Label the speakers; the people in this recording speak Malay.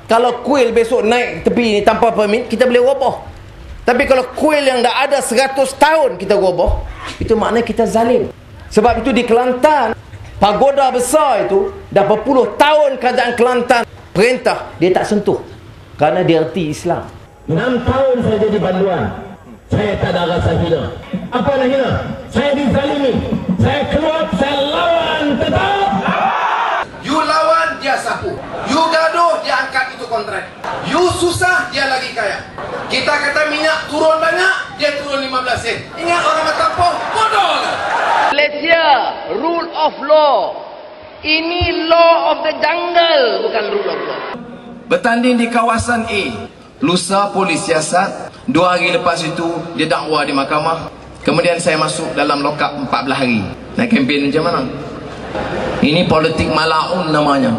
Speaker 1: Kalau kuil besok naik tepi ni tanpa permit, kita boleh roboh. Tapi kalau kuil yang dah ada 100 tahun kita roboh, itu maknanya kita zalim. Sebab itu di Kelantan, pagoda besar itu dah berpuluh tahun kerajaan Kelantan perintah dia tak sentuh kerana dia erti Islam.
Speaker 2: 6 tahun saya jadi banduan, saya tak ada rasa hina. Apa nak hina? Saya dizalimi, saya keluar, saya lawan tetap.
Speaker 1: You lawan, dia sapu. You gaduh, dia angkat itu kontrak. You susah, dia lagi kaya. Kita kata minyak turun banyak, dia turun 15 sen. Ingat orang bertampuh, bodoh kan? Malaysia, rule of law. Ini law of the jungle, bukan rule of law. Bertanding di kawasan A, lusa polis siasat. 2 hari lepas itu, dia dakwa di mahkamah. Kemudian saya masuk dalam lokap 14 hari. Nak kempen macam mana? Ini politik malaun namanya.